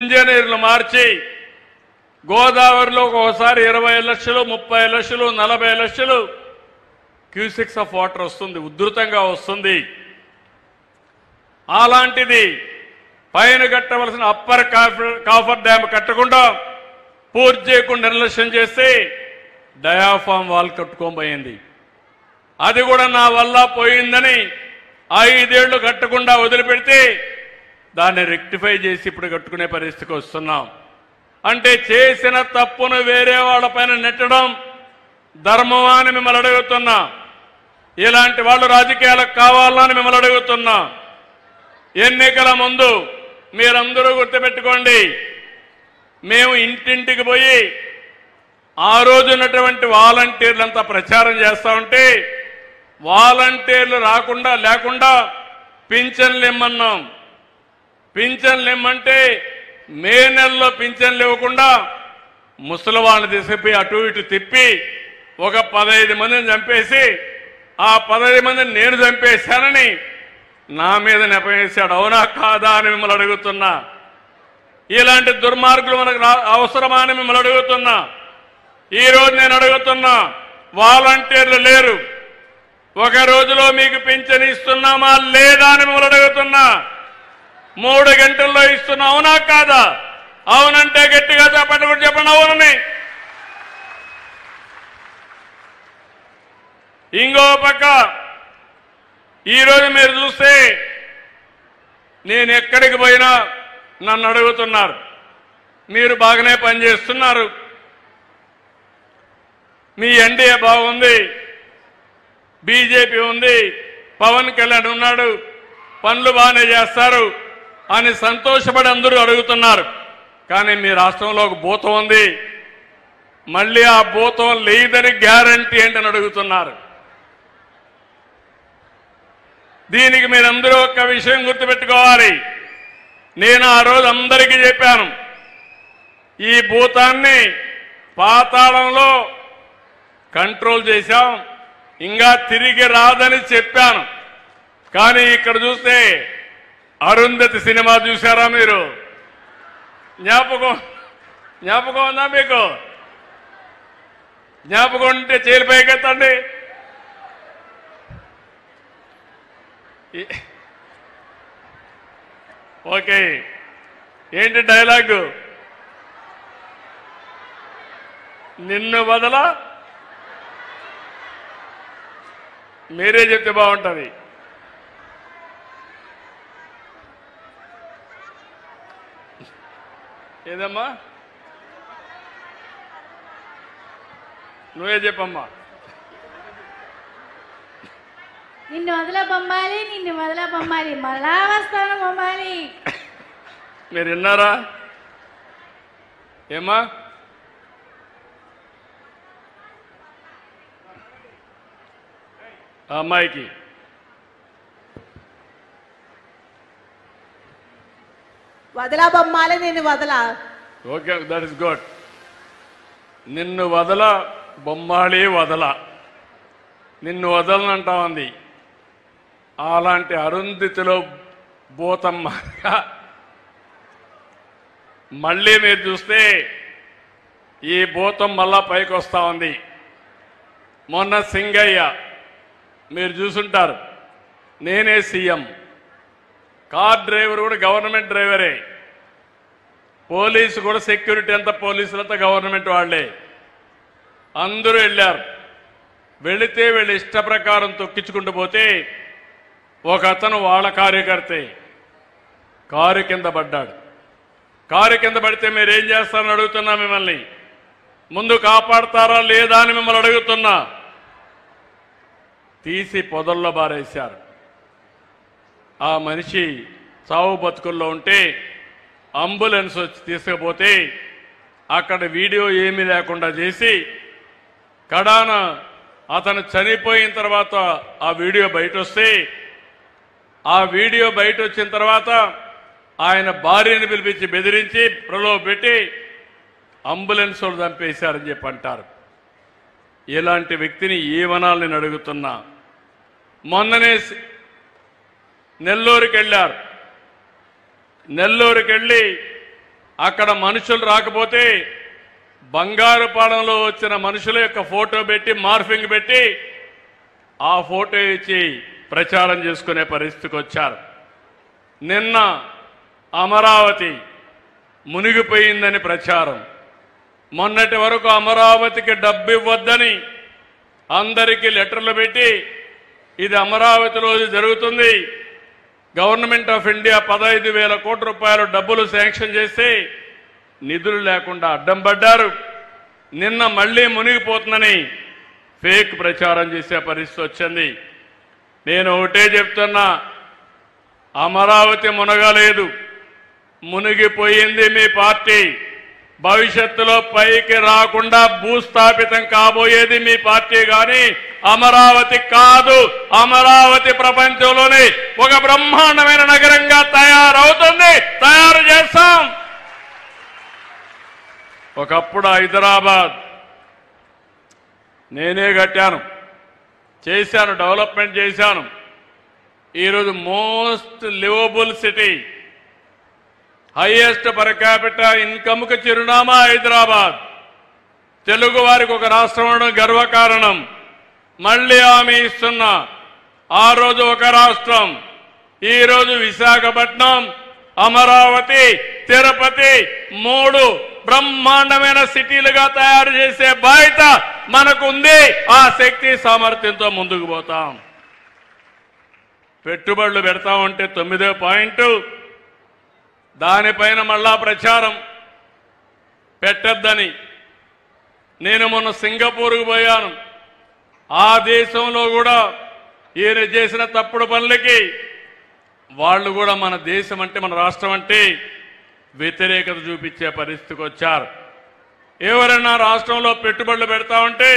ఇంజనీర్లు మార్చి గోదావరిలో ఒకసారి 20 లక్షలు 30 లక్షలు 40 లక్షలు క్యూసెక్స్ ఆఫ్ వాటర్ వస్తుంది, ఉధృతంగా వస్తుంది. అలాంటిది పైన కట్టవలసిన అప్పర్ కాఫర్ డ్యామ్ కట్టకుండా పూర్తి చేయకుండా నిర్లక్ష్యం చేస్తే డయాఫామ్ వాల్ కట్టుకోబోయింది. అది కూడా నా వల్ల పోయిందని 5 ఏళ్లు కట్టకుండా వదిలిపెడితే దాన్ని రెక్టిఫై చేసి ఇప్పుడు కట్టుకునే పరిస్థితికి వస్తున్నాం. అంటే చేసిన తప్పును వేరే వాళ్ళపైన నెట్టడం ధర్మమా అని మిమ్మల్ని అడుగుతున్నా. ఇలాంటి వాళ్ళు రాజకీయాలకు కావాలని మిమ్మల్ని అడుగుతున్నా. ఎన్నికల ముందు మీరందరూ గుర్తుపెట్టుకోండి, మేము ఇంటింటికి పోయి ఆ రోజు ఉన్నటువంటి వాలంటీర్లంతా ప్రచారం చేస్తా ఉంటే వాలంటీర్లు లేకుండా పింఛన్లు ఇమ్మన్నాం. పింఛన్లు ఇమ్మంటే మే నెలలో పింఛన్లు ఇవ్వకుండా ముసలి వాళ్ళని తీసుకుపోయి అటు ఇటు తిప్పి ఒక 15 మందిని చంపేసి ఆ 15 మందిని నేను చంపేశానని నా మీద నెపవేశాడు. అవునా కాదా అని మిమ్మల్ని అడుగుతున్నా. ఇలాంటి దుర్మార్గులు మనకు అవసరమా అని మిమ్మల్ని అడుగుతున్నా. ఈరోజు నేను అడుగుతున్నా, వాలంటీర్లు లేరు, ఒక రోజులో మీకు పింఛన్ ఇస్తున్నామా లేదా అని మిమ్మల్ని అడుగుతున్నా. 3 గంటల్లో ఇస్తున్నా, అవునా కాదా? అవునంటే గట్టిగా చెప్పండి, చెప్పండి అవునని. ఇంకో పక్క ఈరోజు మీరు చూస్తే నేను ఎక్కడికి పోయినా నన్ను అడుగుతున్నారు, మీరు బాగానే పనిచేస్తున్నారు, మీ ఎన్డీఏ బాగుంది, బీజేపీ ఉంది, పవన్ కళ్యాణ్ ఉన్నాడు, పనులు బాగానే చేస్తారు అని సంతోషపడి అందరూ అడుగుతున్నారు. కానీ మీ రాష్ట్రంలో ఒక భూతం ఉంది, మళ్ళీ ఆ భూతం లేదని గ్యారంటీ ఏంటని అడుగుతున్నారు. దీనికి మీరందరూ ఒక విషయం గుర్తుపెట్టుకోవాలి. నేను ఆ రోజు అందరికీ చెప్పాను, ఈ భూతాన్ని పాతాళంలో కంట్రోల్ చేశాం, ఇంకా తిరిగి రాదని చెప్పాను. కానీ ఇక్కడ చూస్తే అరుంధతి సినిమా చూశారా మీరు? జ్ఞాపకం ఉందా మీకు? జ్ఞాపకం ఉంటే చేలు పైకెత్తండి. ఓకే, ఏంటి డైలాగు? నిన్ను వదల, మీరే చెప్తే బాగుంటుంది. ఏదమ్మా? నువ్వే చెప్పమ్మా. నిన్ను వదల బొమ్మాలి, నిన్ను వదల బొమ్మాలి, మళ్ళా వస్తాను బొమ్మాలి. మీరు విన్నారా? ఏమ్మా? ఆ అమ్మాయికి వదలా బొమ్మాలి, నిన్ను వదల. Okay, that is good. నిన్ను వదల బొమ్మాళి వదల, నిన్ను వదలనంటా ఉంది. అలాంటి అరుంధతిలో భూతమ్మగా మళ్ళీ మీరు చూస్తే ఈ భూతం మళ్ళా పైకి వస్తా ఉంది. మొన్న సింగయ్య మీరు చూసుంటారు, నేనే సీఎం, కార్ డ్రైవర్ కూడా గవర్నమెంట్ డ్రైవరే, పోలీసు కూడా సెక్యూరిటీ అంతా పోలీసులంతా గవర్నమెంట్ వాళ్లే. అందరూ వెళ్ళారు. వెళితే వీళ్ళు ఇష్ట ప్రకారం తొక్కించుకుంటూ పోతే ఒక అతను వాళ్ళ కార్యకర్తే కారు కింద పడ్డాడు. కారు కింద పడితే మీరేం చేస్తారని అడుగుతున్నా మిమ్మల్ని. ముందు కాపాడతారా లేదా అని మిమ్మల్ని అడుగుతున్నా. తీసి పొదల్లో బారేశారు. ఆ మనిషి చావు బతుకుల్లో ఉంటే అంబులెన్స్ వచ్చి తీసుకుపోతే అక్కడ వీడియో ఏమీ లేకుండా చేసి కడాన అతను చనిపోయిన తర్వాత ఆ వీడియో బయట వస్తే ఆ వీడియో బయట వచ్చిన తర్వాత ఆయన భార్యను పిలిపించి బెదిరించి ప్రలోభ పెట్టి అంబులెన్స్ వాళ్ళు చంపేశారని చెప్పి అంటారు. ఇలాంటి వ్యక్తిని ఏమనాలని నేను అడుగుతున్నా. మొన్ననే నెల్లూరుకి వెళ్ళారు. నెల్లూరుకి వెళ్ళి అక్కడ మనుషులు రాకపోతే బంగారుపాలెంలో వచ్చిన మనుషుల యొక్క ఫోటో పెట్టి మార్ఫింగ్ పెట్టి ఆ ఫోటో ఇచ్చి ప్రచారం చేసుకునే పరిస్థితికి వచ్చారు. నిన్న అమరావతి మునిగిపోయిందని ప్రచారం. మొన్నటి వరకు అమరావతికి డబ్బు ఇవ్వద్దని అందరికీ లెటర్లు పెట్టి ఇది అమరావతిలో జరుగుతుంది, గవర్నమెంట్ ఆఫ్ ఇండియా 15,000 కోట్ల రూపాయలు డబ్బులు శాంక్షన్ చేస్తే నిధులు లేకుండా అడ్డం పడ్డారు. నిన్న మళ్లీ మునిగిపోతుందని ఫేక్ ప్రచారం చేసే పరిస్థితి వచ్చింది. నేను ఒకటే చెప్తున్నా, అమరావతి మునగలేదు, మునిగిపోయింది మీ పార్టీ. భవిష్యత్తులో పైకి రాకుండా భూస్థాపితం కాబోయేది మీ పార్టీ గాని అమరావతి కాదు. అమరావతి ప్రపంచంలోనే ఒక బ్రహ్మాండమైన నగరంగా తయారవుతుంది, తయారు చేస్తాం. ఒకప్పుడు హైదరాబాద్ నేనే కట్టాను, చేశాను, డెవలప్మెంట్ చేశాను. ఈరోజు most livable city, highest per capital ఇన్కమ్కి చిరునామా హైదరాబాద్. తెలుగు వారికి ఒక రాష్ట్రం ఉండడం గర్వకారణం. మళ్లీ హామీ ఇస్తున్నా, ఆ రోజు ఒక రాష్ట్రం, ఈరోజు విశాఖపట్నం, అమరావతి, తిరుపతి 3 బ్రహ్మాండమైన సిటీలుగా తయారు చేసే బాధ్యత మనకు ఉంది. ఆ శక్తి సామర్థ్యంతో ముందుకు పోతాం. పెట్టుబడులు పెడతామంటే 9వ పాయింట్, దానిపైన మళ్ళా ప్రచారం పెట్టద్దని. నేను మొన్న సింగపూర్కు పోయాను. ఆ దేశంలో కూడా ఈయన చేసిన తప్పుడు పనులకి వాళ్ళు కూడా మన దేశం అంటే, మన రాష్ట్రం అంటే వ్యతిరేకత చూపించే పరిస్థితికి వచ్చారు. ఎవరైనా రాష్ట్రంలో పెట్టుబడులు పెడతామంటే